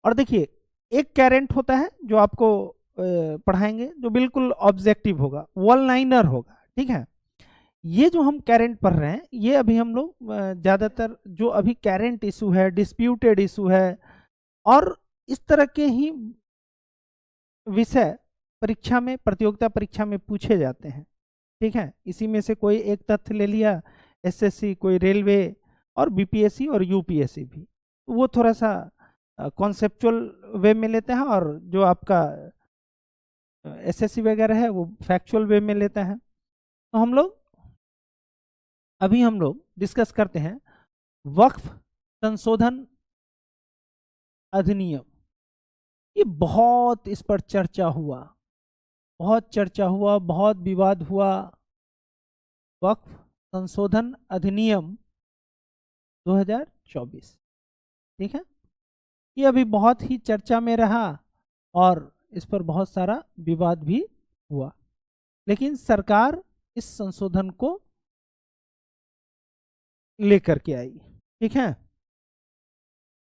और देखिए, एक कैरेंट होता है जो आपको पढ़ाएंगे, जो बिल्कुल ऑब्जेक्टिव होगा, वन लाइनर होगा, ठीक है। ये जो हम कैरेंट पढ़ रहे हैं, ये अभी हम लोग ज़्यादातर जो अभी कैरेंट इशू है, डिस्प्यूटेड इशू है, और इस तरह के ही विषय परीक्षा में, प्रतियोगिता परीक्षा में पूछे जाते हैं, ठीक है। इसी में से कोई एक तथ्य ले लिया, एसएससी, कोई रेलवे, और बीपीएससी और यूपीएससी भी, वो थोड़ा सा कॉन्सेप्चुअल वे में लेते हैं, और जो आपका एसएससी वगैरह है वो फैक्चुअल वे में लेता है। तो हम लोग डिस्कस करते हैं वक्फ संशोधन अधिनियम। ये बहुत इस पर चर्चा हुआ, बहुत विवाद हुआ। वक्फ संशोधन अधिनियम 2024, ठीक है। ये अभी बहुत ही चर्चा में रहा और इस पर बहुत सारा विवाद भी हुआ, लेकिन सरकार इस संशोधन को लेकर के आई, ठीक है।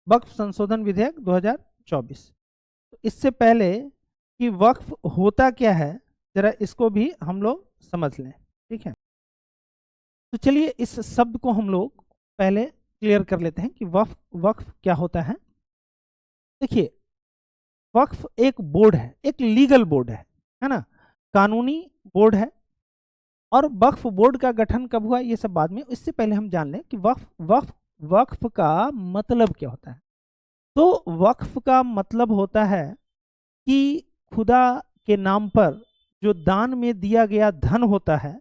वक्फ संशोधन विधेयक 2024। तो इससे पहले कि वक्फ होता क्या है, जरा इसको भी हम लोग समझ लें, ठीक है। तो चलिए इस शब्द को हम लोग पहले क्लियर कर लेते हैं कि वक्फ क्या होता है। देखिए, वक्फ एक बोर्ड है, एक लीगल बोर्ड है ना, कानूनी बोर्ड है। और वक्फ बोर्ड का गठन कब हुआ ये सब बाद में, इससे पहले हम जान लें कि वक्फ का मतलब क्या होता है। तो वक्फ का मतलब होता है कि खुदा के नाम पर जो दान में दिया गया धन होता है,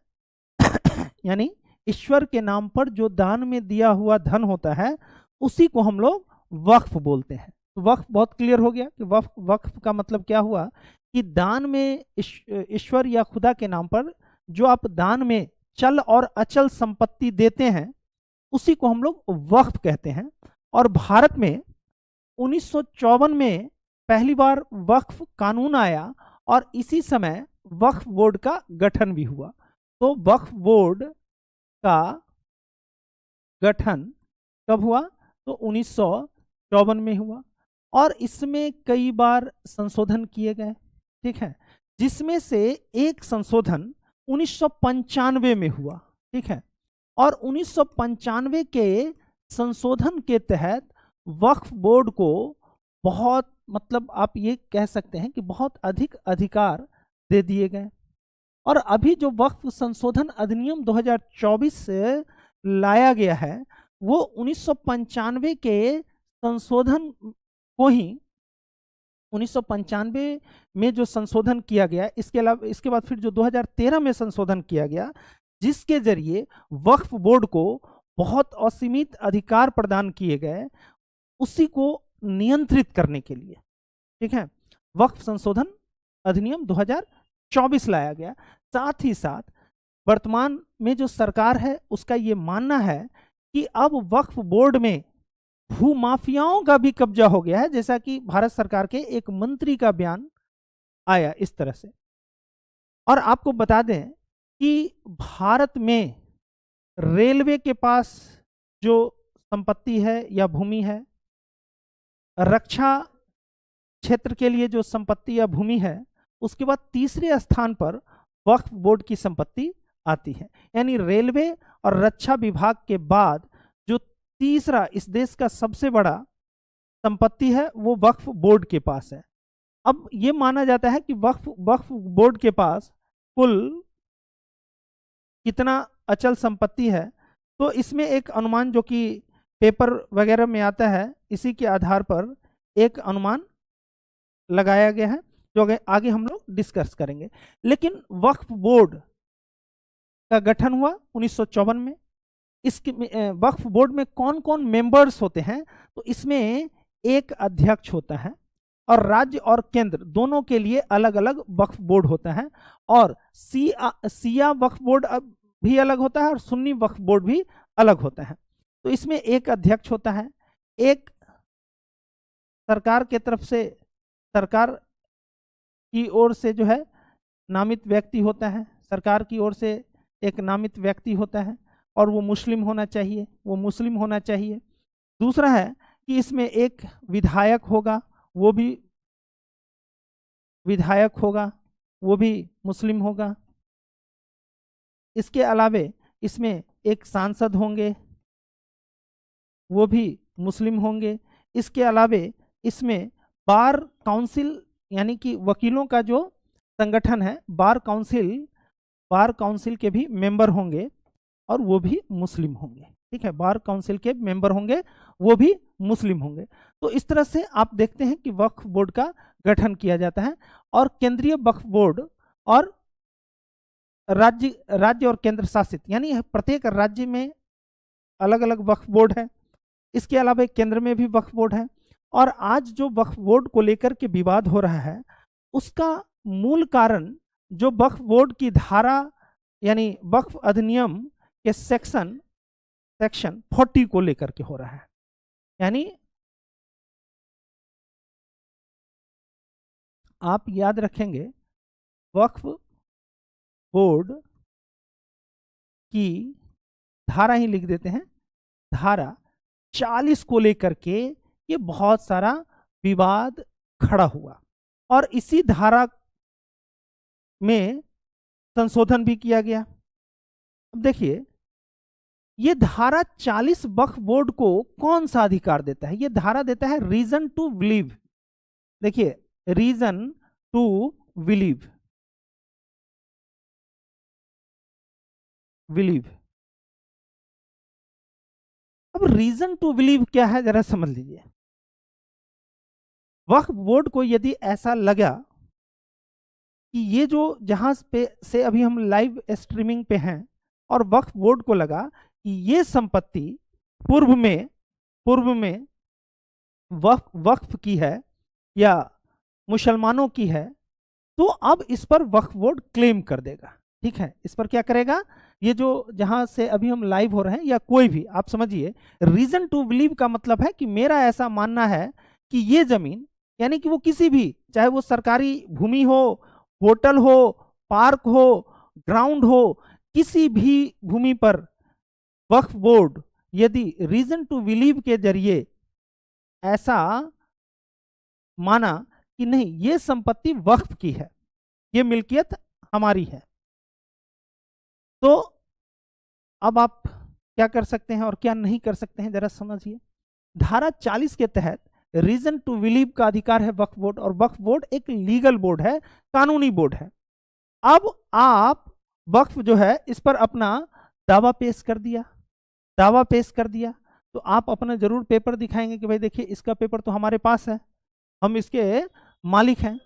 यानी ईश्वर के नाम पर जो दान में दिया हुआ धन होता है, उसी को हम लोग वक्फ बोलते हैं। तो वक्फ बहुत क्लियर हो गया कि वक्फ का मतलब क्या हुआ, कि दान में ईश्वर या खुदा के नाम पर जो आप दान में चल और अचल संपत्ति देते हैं, उसी को हम लोग वक्फ कहते हैं। और भारत में 1954 में पहली बार वक्फ कानून आया, और इसी समय वक्फ बोर्ड का गठन भी हुआ। तो वक्फ बोर्ड का गठन कब हुआ, तो 1954 में हुआ, और इसमें कई बार संशोधन किए गए, ठीक है। जिसमें से एक संशोधन 1995 में हुआ, ठीक है। और 1995 के संशोधन के तहत वक्फ बोर्ड को बहुत, मतलब आप ये कह सकते हैं कि बहुत अधिक अधिकार दे दिए गए। और अभी जो वक्फ संशोधन अधिनियम 2024 से लाया गया है, वो 1995 के संशोधन को ही, 1995 में जो संशोधन किया गया, इसके अलावा इसके बाद फिर जो 2013 में संशोधन किया गया, जिसके जरिए वक्फ बोर्ड को बहुत असीमित अधिकार प्रदान किए गए, उसी को नियंत्रित करने के लिए, ठीक है, वक्फ संशोधन अधिनियम 2024 लाया गया। साथ ही साथ वर्तमान में जो सरकार है, उसका ये मानना है कि अब वक्फ बोर्ड में भूमाफियाओं का भी कब्जा हो गया है, जैसा कि भारत सरकार के एक मंत्री का बयान आया इस तरह से। और आपको बता दें कि भारत में रेलवे के पास जो संपत्ति है या भूमि है, रक्षा क्षेत्र के लिए जो संपत्ति या भूमि है, उसके बाद तीसरे स्थान पर वक्फ बोर्ड की संपत्ति आती है। यानी रेलवे और रक्षा विभाग के बाद जो तीसरा इस देश का सबसे बड़ा संपत्ति है, वो वक्फ बोर्ड के पास है। अब ये माना जाता है कि वक्फ बोर्ड के पास कुल कितना अचल संपत्ति है। तो इसमें एक अनुमान जो कि पेपर वगैरह में आता है, इसी के आधार पर एक अनुमान लगाया गया है, जो आगे हम लोग डिस्कस करेंगे। लेकिन वक्फ बोर्ड का गठन हुआ 1954 में। इसके वक्फ बोर्ड में कौन कौन मेंबर्स होते हैं, तो इसमें एक अध्यक्ष होता है, और राज्य और केंद्र दोनों के लिए अलग अलग वक्फ बोर्ड होता है। और सिया वक्फ बोर्ड भी अलग होता है, और सुन्नी वक्फ बोर्ड भी अलग होता है। तो इसमें एक अध्यक्ष होता है, एक सरकार के तरफ से, सरकार की ओर से जो है नामित व्यक्ति होता है, सरकार की ओर से एक नामित व्यक्ति होता है, और वो मुस्लिम होना चाहिए, दूसरा है कि इसमें एक विधायक होगा, वो भी विधायक होगा, वो भी मुस्लिम होगा। इसके अलावे इसमें एक सांसद होंगे, वो भी मुस्लिम होंगे। इसके अलावे इसमें बार काउंसिल यानी कि वकीलों का जो संगठन है बार काउंसिल के भी मेंबर होंगे और वो भी मुस्लिम होंगे। ठीक है, बार काउंसिल के मेंबर होंगे, वो भी मुस्लिम होंगे। तो इस तरह से आप देखते हैं कि वक्फ बोर्ड का गठन किया जाता है। और केंद्रीय वक्फ बोर्ड और राज्य और केंद्र शासित यानी प्रत्येक राज्य में अलग अलग वक्फ बोर्ड है। इसके अलावा केंद्र में भी वक्फ बोर्ड है। और आज जो वक्फ बोर्ड को लेकर के विवाद हो रहा है उसका मूल कारण जो वक्फ बोर्ड की धारा यानी वक्फ अधिनियम के सेक्शन 40 को लेकर के हो रहा है। यानी आप याद रखेंगे वक्फ बोर्ड की धारा ही लिख देते हैं, धारा 40 को लेकर के ये बहुत सारा विवाद खड़ा हुआ और इसी धारा में संशोधन भी किया गया। अब देखिए ये धारा 40 वक्फ बोर्ड को कौन सा अधिकार देता है? ये धारा देता है रीजन टू बिलीव। देखिए रीजन टू बिलीव, अब रीजन टू बिलीव क्या है जरा समझ लीजिए। वक्फ बोर्ड को यदि ऐसा लगा कि ये जो जहां पे से अभी हम लाइव स्ट्रीमिंग पे हैं और वक्फ बोर्ड को लगा कि ये संपत्ति पूर्व में वक्फ की है या मुसलमानों की है, तो अब इस पर वक्फ बोर्ड क्लेम कर देगा। ठीक है, इस पर क्या करेगा? ये जो जहां से अभी हम लाइव हो रहे हैं या कोई भी, आप समझिए रीजन टू बिलीव का मतलब है कि मेरा ऐसा मानना है कि ये जमीन यानी कि वो किसी भी, चाहे वो सरकारी भूमि हो, होटल हो, पार्क हो, ग्राउंड हो, किसी भी भूमि पर वक्फ बोर्ड यदि रीजन टू बिलीव के जरिए ऐसा माना कि नहीं ये संपत्ति वक्फ की है, ये मिल्कियत हमारी है, तो अब आप क्या कर सकते हैं और क्या नहीं कर सकते हैं जरा समझिए। धारा 40 के तहत रीजन टू बिलीव का अधिकार है वक्फ बोर्ड, और वक्फ बोर्ड एक लीगल बोर्ड है, कानूनी बोर्ड है। अब आप वक्फ जो है इस पर अपना दावा पेश कर दिया, तो आप अपना जरूर पेपर दिखाएंगे कि भाई देखिए इसका पेपर तो हमारे पास है, हम इसके मालिक हैं।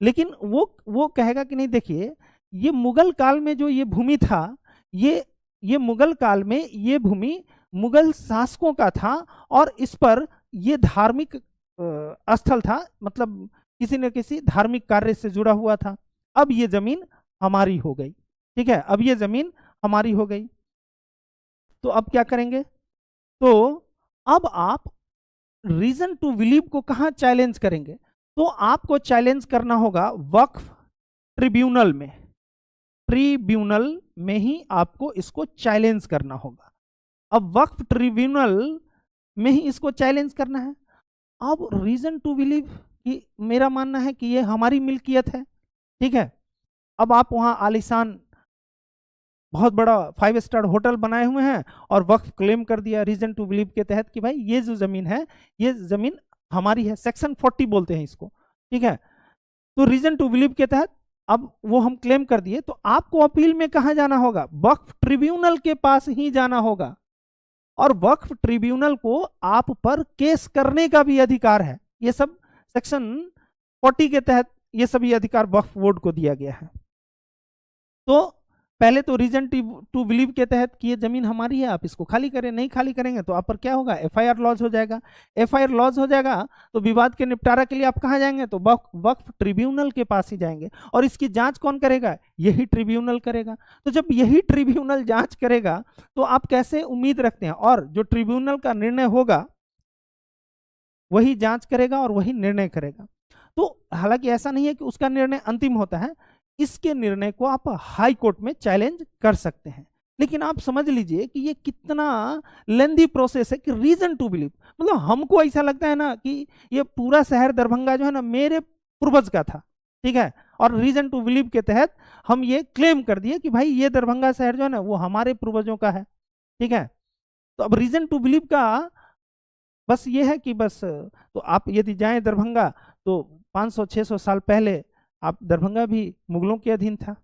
लेकिन वो कहेगा कि नहीं देखिए ये मुगल काल में जो ये भूमि था, ये मुगल काल में ये भूमि मुगल शासकों का था और इस पर ये धार्मिक स्थल था, मतलब किसी न किसी धार्मिक कार्य से जुड़ा हुआ था। अब ये जमीन हमारी हो गई। ठीक है, अब ये जमीन हमारी हो गई, तो अब क्या करेंगे? तो अब आप रीजन टू बिलीव को कहां चैलेंज करेंगे? तो आपको चैलेंज करना होगा वक्फ ट्रिब्यूनल में ही आपको इसको चैलेंज करना होगा। अब वक्फ ट्रिब्यूनल में ही इसको चैलेंज करना है। अब रीजन टू बिलीव कि मेरा मानना है कि ये हमारी मिल्कियत है। ठीक है, अब आप वहां आलिशान बहुत बड़ा 5 स्टार होटल बनाए हुए हैं और वक्फ क्लेम कर दिया रीजन टू बिलीव के तहत कि भाई ये जो जमीन है ये जमीन हमारी है, सेक्शन 40 बोलते हैं इसको। ठीक है, तो रीजन टू बिलीव के तहत अब वो हम क्लेम कर दिए, तो आपको अपील में कहां जाना होगा? वक्फ ट्रिब्यूनल के पास ही जाना होगा, और वक्फ ट्रिब्यूनल को आप पर केस करने का भी अधिकार है। ये सब सेक्शन 40 के तहत ये सभी अधिकार वक्फ बोर्ड को दिया गया है। तो पहले तो रीजन टू बिलीव के तहत कि ये जमीन हमारी है, आप इसको खाली करें, नहीं खाली करेंगे तो आप पर क्या होगा? एफआईआर लॉज हो जाएगा। एफआईआर लॉज हो जाएगा तो विवाद के निपटारा के लिए आप कहां जाएंगे? तो वक्फ ट्रिब्यूनल के पास ही जाएंगे, और इसकी जांच कौन करेगा? यही ट्रिब्यूनल करेगा। तो जब यही ट्रिब्यूनल जांच करेगा तो आप कैसे उम्मीद रखते हैं? और जो ट्रिब्यूनल का निर्णय होगा वही जांच करेगा और वही निर्णय करेगा। तो हालांकि ऐसा नहीं है कि उसका निर्णय अंतिम होता है, इसके निर्णय को आप हाई कोर्ट में चैलेंज कर सकते हैं। लेकिन आप समझ लीजिए कि ये कितना लेंदी प्रोसेस है कि रीजन टू बिलीव, मतलब हमको ऐसा लगता है ना कि ये पूरा शहर दरभंगा जो है ना मेरे पूर्वज का था, ठीक है, और रीजन टू बिलीव के तहत हम ये क्लेम कर दिए कि भाई ये दरभंगा शहर जो है ना वो हमारे पूर्वजों का है, ठीक है। तो अब रीजन टू बिलीव का बस ये है कि बस तो आप यदि जाएं दरभंगा तो 500-600 साल पहले आप दरभंगा भी मुगलों के अधीन था।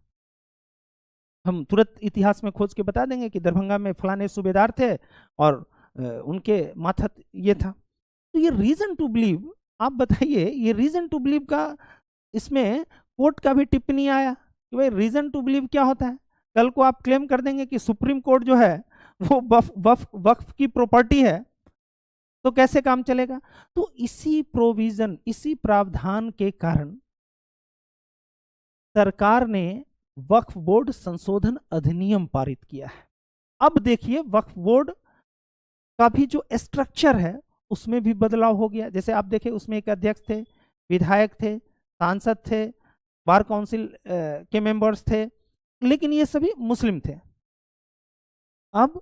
हम तुरंत इतिहास में खोज के बता देंगे कि दरभंगा में फलाने सूबेदार थे और उनके मातहत ये था। तो ये रीजन टू बिलीव, आप बताइए ये रीजन टू बिलीव का इसमें कोर्ट का भी टिप्पणी आया कि भाई रीजन टू बिलीव क्या होता है। कल को आप क्लेम कर देंगे कि सुप्रीम कोर्ट जो है वो वक्फ की प्रॉपर्टी है, तो कैसे काम चलेगा। तो इसी प्रोविजन, इसी प्रावधान के कारण सरकार ने वक्फ बोर्ड संशोधन अधिनियम पारित किया है। अब देखिए वक्फ बोर्ड का भी जो स्ट्रक्चर है उसमें भी बदलाव हो गया। जैसे आप देखें उसमें एक अध्यक्ष थे, विधायक थे, सांसद थे, बार काउंसिल के मेंबर्स थे, लेकिन ये सभी मुस्लिम थे। अब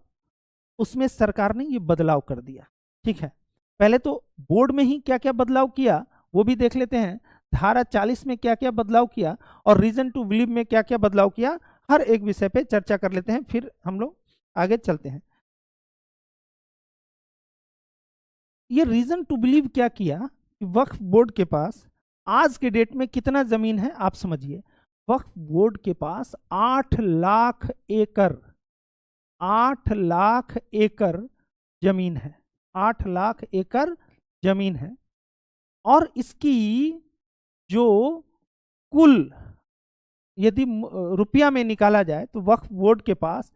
उसमें सरकार ने ये बदलाव कर दिया, ठीक है। पहले तो बोर्ड में ही क्या क्या बदलाव किया वो भी देख लेते हैं। धारा 40 में क्या क्या बदलाव किया और रीजन टू बिलीव में क्या क्या बदलाव किया, हर एक विषय पे चर्चा कर लेते हैं, फिर हम लोग आगे चलते हैं। ये रीजन टू बिलीव क्या किया कि वक्फ बोर्ड के पास आज के डेट में कितना जमीन है आप समझिए। वक्फ बोर्ड के पास 8 लाख एकड़, 8 लाख एकड़ जमीन है, 8 लाख एकड़ जमीन है। और इसकी जो कुल यदि रुपया में निकाला जाए तो वक्फ बोर्ड के पास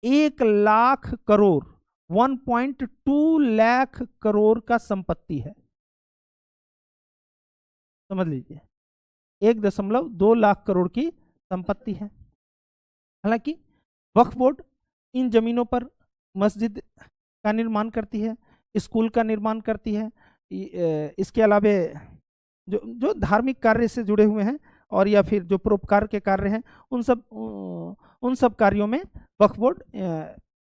1 लाख करोड़, 1.2 लाख करोड़ का संपत्ति है, समझ लीजिए 1.2 लाख करोड़ की संपत्ति है। हालांकि वक्फ बोर्ड इन जमीनों पर मस्जिद का निर्माण करती है, स्कूल का निर्माण करती है, इसके अलावे जो जो धार्मिक कार्य से जुड़े हुए हैं और या फिर जो परोपकार के कार्य हैं उन सब कार्यों में वक्फ बोर्ड,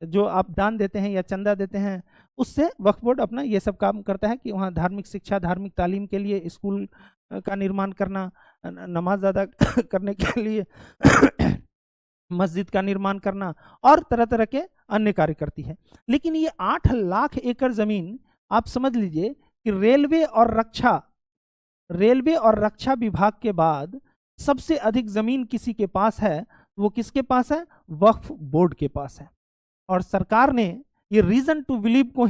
जो आप दान देते हैं या चंदा देते हैं उससे वक्फ बोर्ड अपना ये सब काम करता है कि वहाँ धार्मिक शिक्षा, धार्मिक तालीम के लिए स्कूल का निर्माण करना, नमाज अदा करने के लिए मस्जिद का निर्माण करना और तरह तरह के अन्य कार्य करती है। लेकिन ये 8 लाख एकड़ जमीन आप समझ लीजिए कि रेलवे और रक्षा विभाग के बाद सबसे अधिक जमीन किसी के पास है, वो किसके पास है, वक्फ बोर्ड के पास है। और सरकार ने ये रीजन टू बिलीव को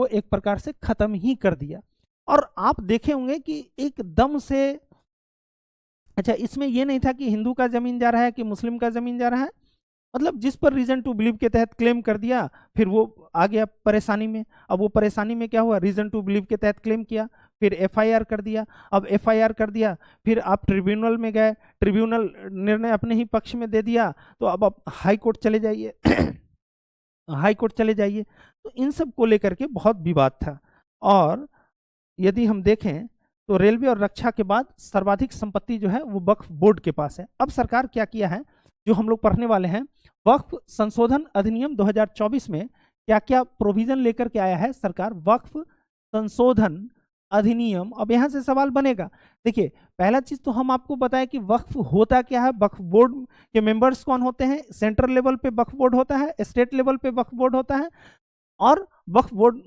एक प्रकार से खत्म ही कर दिया। और आप देखे होंगे कि एकदम से, अच्छा इसमें यह नहीं था कि हिंदू का जमीन जा रहा है कि मुस्लिम का जमीन जा रहा है, मतलब जिस पर रीजन टू बिलीव के तहत क्लेम कर दिया फिर वो आ गया परेशानी में। अब वो परेशानी में क्या हुआ, रीजन टू बिलीव के तहत क्लेम किया, फिर एफआईआर कर दिया। अब एफआईआर कर दिया फिर आप ट्रिब्यूनल में गए, ट्रिब्यूनल निर्णय अपने ही पक्ष में दे दिया, तो अब आप हाई कोर्ट चले जाइए हाई कोर्ट चले जाइए। तो इन सब को लेकर के बहुत विवाद था। और यदि हम देखें तो रेलवे और रक्षा के बाद सर्वाधिक संपत्ति जो है वो वक्फ बोर्ड के पास है। अब सरकार क्या किया है जो हम लोग पढ़ने वाले हैं, वक्फ संशोधन अधिनियम 2024 में क्या क्या प्रोविजन लेकर के आया है सरकार। वक्फ संशोधन अधिनियम, अब यहां से सवाल बनेगा। देखिए पहला चीज तो हम आपको बताएं कि वक्फ होता क्या है, वक्फ बोर्ड के मेंबर्स कौन होते हैं। सेंट्रल लेवल पे वक्फ बोर्ड होता है, स्टेट लेवल पे वक्फ बोर्ड होता है, और वक्फ बोर्ड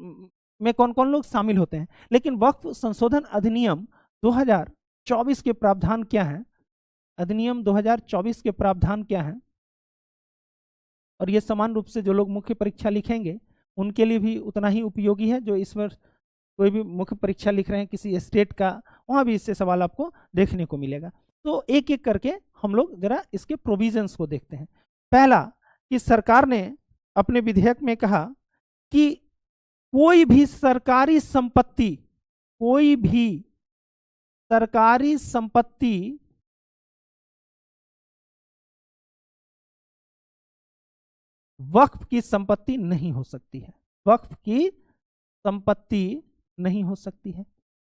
में कौन कौन लोग शामिल होते हैं। लेकिन वक्फ संशोधन अधिनियम 2024 के प्रावधान क्या है, अधिनियम 2024 के प्रावधान क्या है, और ये समान रूप से जो लोग मुख्य परीक्षा लिखेंगे उनके लिए भी उतना ही उपयोगी है। जो इस वर्ष कोई भी मुख्य परीक्षा लिख रहे हैं किसी स्टेट का, वहाँ भी इससे सवाल आपको देखने को मिलेगा। तो एक एक करके हम लोग जरा इसके प्रोविजंस को देखते हैं। पहला कि सरकार ने अपने विधेयक में कहा कि कोई भी सरकारी संपत्ति वक्फ की संपत्ति नहीं हो सकती है, वक्फ की संपत्ति नहीं हो सकती है।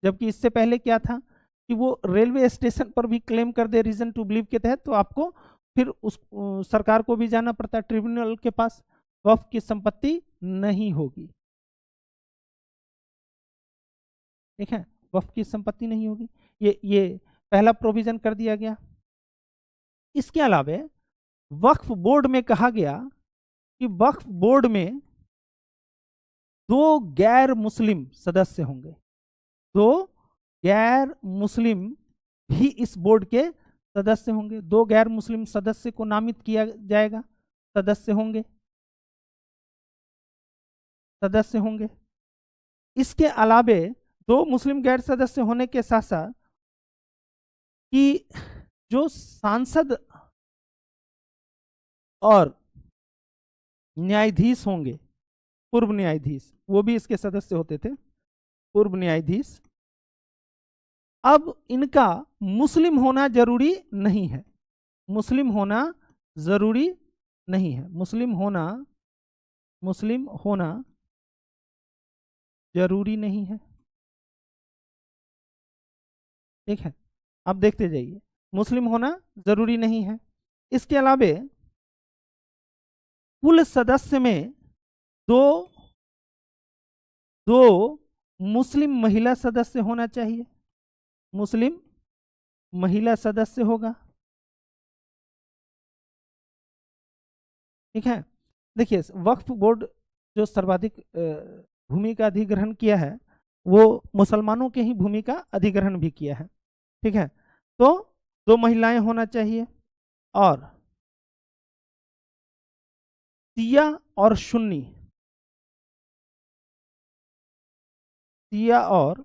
जबकि इससे पहले क्या था कि वो रेलवे स्टेशन पर भी क्लेम कर दे रीजन टू बिलीव के तहत तो आपको फिर उस सरकार को भी जाना पड़ता है ट्रिब्यूनल के पास, वक्फ की संपत्ति नहीं होगी। ठीक है, वक्फ की संपत्ति नहीं होगी। ये पहला प्रोविजन कर दिया गया। इसके अलावा वक्फ बोर्ड में कहा गया कि वक्फ बोर्ड में 2 गैर मुस्लिम सदस्य होंगे, 2 गैर मुस्लिम भी इस बोर्ड के सदस्य होंगे। 2 गैर मुस्लिम सदस्य को नामित किया जाएगा, सदस्य होंगे, सदस्य होंगे। इसके अलावे 2 मुस्लिम गैर सदस्य होने के साथ साथ कि जो सांसद और न्यायाधीश होंगे, पूर्व न्यायाधीश, वो भी इसके सदस्य होते थे, पूर्व न्यायाधीश, अब इनका मुस्लिम होना जरूरी नहीं है, मुस्लिम होना जरूरी नहीं है, मुस्लिम होना जरूरी नहीं है। ठीक है, आप देखते जाइए, मुस्लिम होना जरूरी नहीं है। इसके अलावे कुल सदस्य में दो मुस्लिम महिला सदस्य होना चाहिए, मुस्लिम महिला सदस्य होगा। ठीक है, देखिए वक्फ बोर्ड जो सर्वाधिक भूमि का अधिग्रहण किया है वो मुसलमानों के ही भूमि का अधिग्रहण भी किया है। ठीक है, तो 2 महिलाएं होना चाहिए और शिया और सुन्नी, शिया और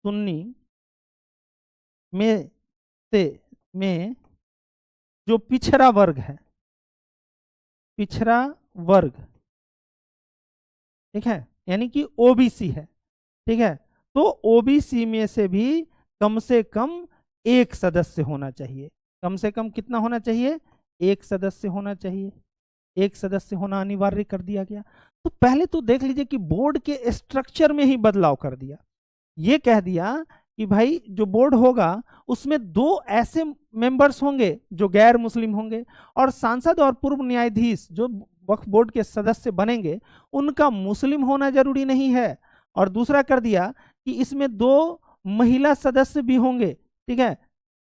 सुन्नी में जो पिछड़ा वर्ग है, पिछड़ा वर्ग, ठीक है, यानी कि ओबीसी है। ठीक है, तो ओबीसी में से भी कम से कम 1 सदस्य होना चाहिए। कम से कम कितना होना चाहिए? 1 सदस्य होना चाहिए। 1 सदस्य होना अनिवार्य कर दिया गया। तो पहले तो देख लीजिए कि बोर्ड के स्ट्रक्चर में ही बदलाव कर दिया। ये कह दिया कि भाई जो बोर्ड होगा उसमें 2 ऐसे मेंबर्स होंगे जो गैर मुस्लिम होंगे और सांसद और पूर्व न्यायाधीश जो वक्फ बोर्ड के सदस्य बनेंगे उनका मुस्लिम होना जरूरी नहीं है। और दूसरा कर दिया कि इसमें 2 महिला सदस्य भी होंगे। ठीक है,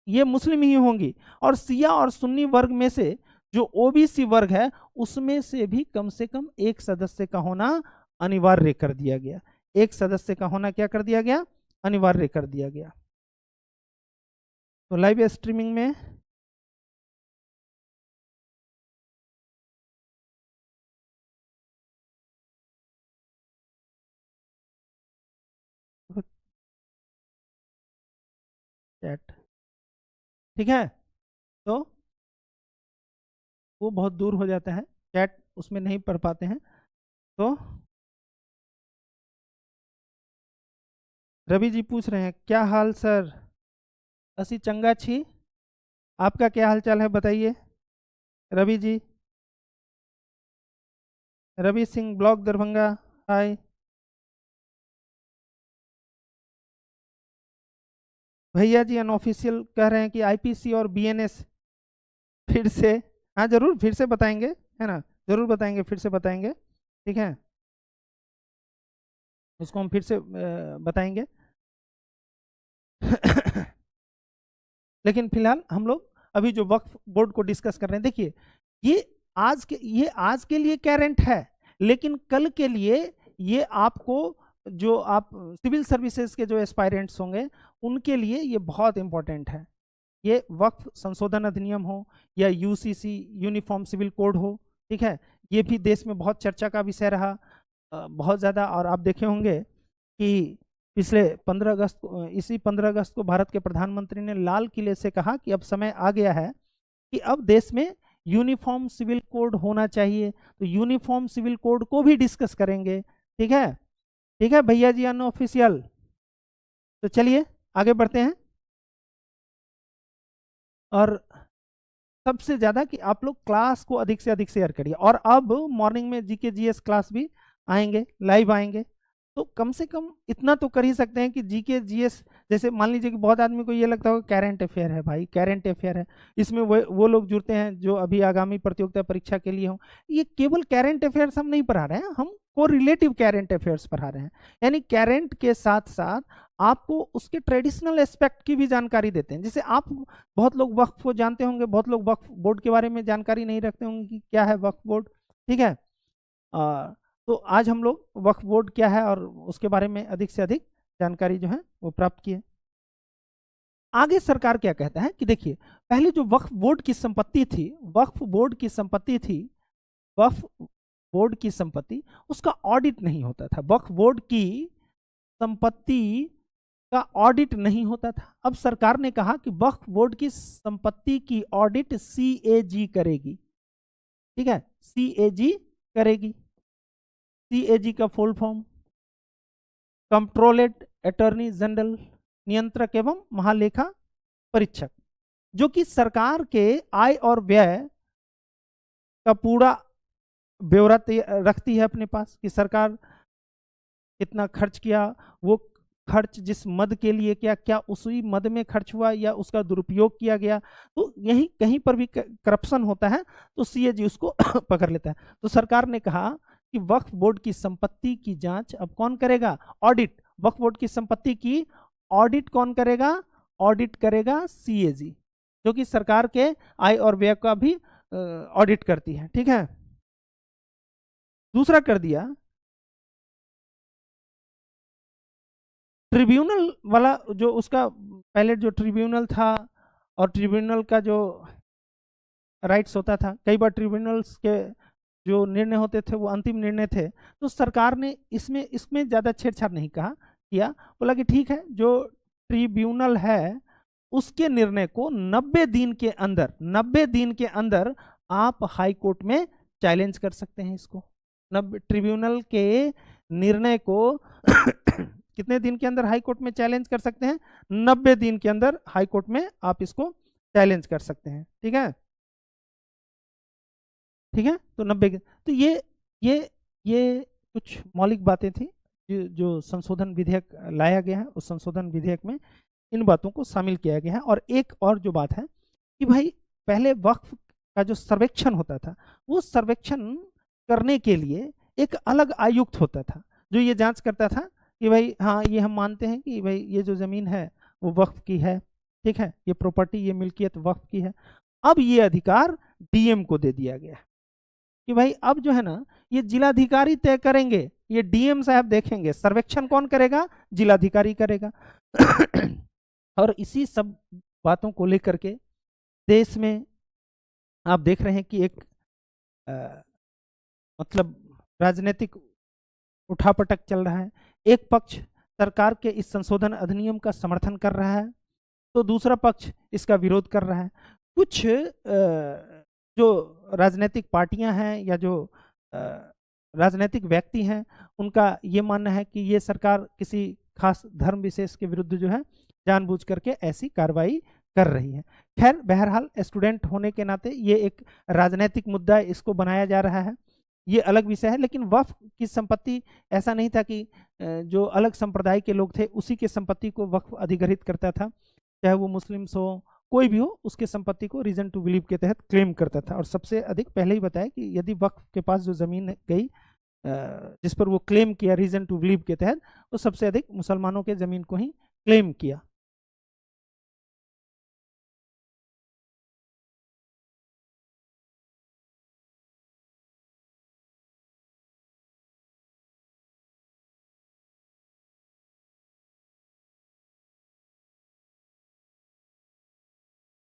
ये मुस्लिम ही होंगी और शिया और सुन्नी वर्ग में से जो ओबीसी वर्ग है उसमें से भी कम से कम 1 सदस्य का होना अनिवार्य कर दिया गया। 1 सदस्य का होना क्या कर दिया गया? अनिवार्य कर दिया गया। तो लाइव स्ट्रीमिंग में चैट, ठीक है, तो वो बहुत दूर हो जाता है, चैट उसमें नहीं पढ़ पाते हैं। तो रवि जी पूछ रहे हैं क्या हाल सर? असी चंगा छी, आपका क्या हाल चाल है बताइए रवि जी। रवि सिंह ब्लॉक दरभंगा, हाय। भैया जी अनऑफिशियल कह रहे हैं कि आईपीसी और बीएनएस फिर से, हाँ जरूर फिर से बताएंगे, है ना, जरूर बताएंगे, फिर से बताएंगे। ठीक है, उसको हम फिर से बताएंगे। लेकिन फिलहाल हम लोग अभी जो वक्फ बोर्ड को डिस्कस कर रहे हैं, देखिए ये आज के लिए करेंट है, लेकिन कल के लिए ये आपको जो आप सिविल सर्विसेज के जो एस्पायरेंट्स होंगे उनके लिए ये बहुत इंपॉर्टेंट है। ये वक्फ संशोधन अधिनियम हो या यूसीसी यूनिफॉर्म सिविल कोड हो, ठीक है, ये भी देश में बहुत चर्चा का विषय रहा बहुत ज़्यादा। और आप देखे होंगे कि पिछले 15 अगस्त को, इसी 15 अगस्त को भारत के प्रधानमंत्री ने लाल किले से कहा कि अब समय आ गया है कि अब देश में यूनिफॉर्म सिविल कोड होना चाहिए। तो यूनिफॉर्म सिविल कोड को भी डिस्कस करेंगे। ठीक है, ठीक है भैया जी अनऑफिशियल। तो चलिए आगे बढ़ते हैं। और सबसे ज़्यादा कि आप लोग क्लास को अधिक से अधिक शेयर करिए। और अब मॉर्निंग में जीके जीएस क्लास भी आएंगे, लाइव आएंगे, तो कम से कम इतना तो कर ही सकते हैं कि जीके जीएस जैसे मान लीजिए कि बहुत आदमी को ये लगता होगा करेंट अफेयर है भाई, करेंट अफेयर है, इसमें वो लोग जुड़ते हैं जो अभी आगामी प्रतियोगिता परीक्षा के लिए हों। ये केवल करेंट अफेयर्स हम नहीं पढ़ा रहे हैं, हम को रिलेटिव करेंट अफेयर्स पढ़ा रहे हैं, यानी करेंट के साथ साथ आपको उसके ट्रेडिशनल एस्पेक्ट की भी जानकारी देते हैं। जैसे आप बहुत लोग वक्फ को जानते होंगे, बहुत लोग वक्फ बोर्ड के बारे में जानकारी नहीं रखते होंगे कि क्या है वक्फ बोर्ड, ठीक है। तो आज हम लोग वक्फ बोर्ड क्या है और उसके बारे में अधिक से अधिक जानकारी जो है वो प्राप्त किए। आगे सरकार क्या कहता है कि देखिए, पहले जो वक्फ बोर्ड की संपत्ति थी, वक्फ बोर्ड की संपत्ति थी, वक्फ बोर्ड की संपत्ति, उसका ऑडिट नहीं होता था, वक्फ बोर्ड की संपत्ति का ऑडिट नहीं होता था। अब सरकार ने कहा कि वक्फ बोर्ड की संपत्ति की ऑडिट CAG करेगी, ठीक है, CAG करेगी। CAG का फुल फॉर्म कंट्रोलेड अटॉर्नी जनरल, नियंत्रक एवं महालेखा परीक्षक, जो कि सरकार के आय और व्यय का पूरा ब्यौरा रखती है अपने पास कि सरकार कितना खर्च किया, वो खर्च जिस मद के लिए किया, क्या उसी मद में खर्च हुआ या उसका दुरुपयोग किया गया। तो यही कहीं पर भी करप्शन होता है तो CAG उसको पकड़ लेता है। तो सरकार ने कहा कि वक्फ बोर्ड की संपत्ति की जांच अब कौन करेगा, ऑडिट। वक्फ बोर्ड की संपत्ति की ऑडिट कौन करेगा, ऑडिट करेगा CAG, जो कि सरकार के आय और व्यय का भी ऑडिट करती है, ठीक है। दूसरा कर दिया, ट्रिब्यूनल वाला जो उसका पहले जो ट्रिब्यूनल था और ट्रिब्यूनल का जो राइट्स होता था, कई बार ट्रिब्यूनल्स के जो निर्णय होते थे वो अंतिम निर्णय थे, तो सरकार ने इसमें ज़्यादा छेड़छाड़ नहीं किया, बोला कि ठीक है, जो ट्रिब्यूनल है उसके निर्णय को 90 दिन के अंदर आप हाई कोर्ट में चैलेंज कर सकते हैं। इसको ट्रिब्यूनल के निर्णय को कितने दिन के अंदर हाई कोर्ट में चैलेंज कर सकते हैं, 90 दिन के अंदर हाई कोर्ट में आप इसको चैलेंज कर सकते हैं, ठीक है, ठीक है। तो 90, तो ये कुछ मौलिक बातें थी जो संशोधन विधेयक लाया गया है, उस संशोधन विधेयक में इन बातों को शामिल किया गया है। और एक और जो बात है कि भाई पहले वक्फ का जो सर्वेक्षण होता था, वो सर्वेक्षण करने के लिए एक अलग आयुक्त होता था जो ये जांच करता था कि भाई हाँ, ये हम मानते हैं कि भाई ये जो जमीन है वो वक्फ की है, ठीक है, ये प्रॉपर्टी, ये मिल्कियत वक्फ की है। अब ये अधिकार DM को दे दिया गया कि भाई अब जो है ना, ये जिलाधिकारी तय करेंगे, ये DM साहब देखेंगे, सर्वेक्षण कौन करेगा, जिलाधिकारी करेगा। और इसी सब बातों को लेकर के देश में आप देख रहे हैं कि एक मतलब राजनीतिक उठापटक चल रहा है। एक पक्ष सरकार के इस संशोधन अधिनियम का समर्थन कर रहा है, तो दूसरा पक्ष इसका विरोध कर रहा है। कुछ जो राजनीतिक पार्टियां हैं या जो राजनीतिक व्यक्ति हैं, उनका ये मानना है कि ये सरकार किसी खास धर्म विशेष के विरुद्ध जो है जानबूझ करके ऐसी कार्रवाई कर रही है। खैर, बहरहाल स्टूडेंट होने के नाते ये एक राजनीतिक मुद्दा है, इसको बनाया जा रहा है, ये अलग विषय है। लेकिन वक्फ की संपत्ति ऐसा नहीं था कि जो अलग संप्रदाय के लोग थे उसी के संपत्ति को वक्फ अधिग्रहित करता था, चाहे वो मुस्लिम्स हो, कोई भी हो, उसके संपत्ति को रीजन टू बिलीव के तहत क्लेम करता था। और सबसे अधिक पहले ही बताया कि यदि वक्फ के पास जो जमीन गई जिस पर वो क्लेम किया रीजन टू बिलीव के तहत, वो सबसे अधिक मुसलमानों के जमीन को ही क्लेम किया।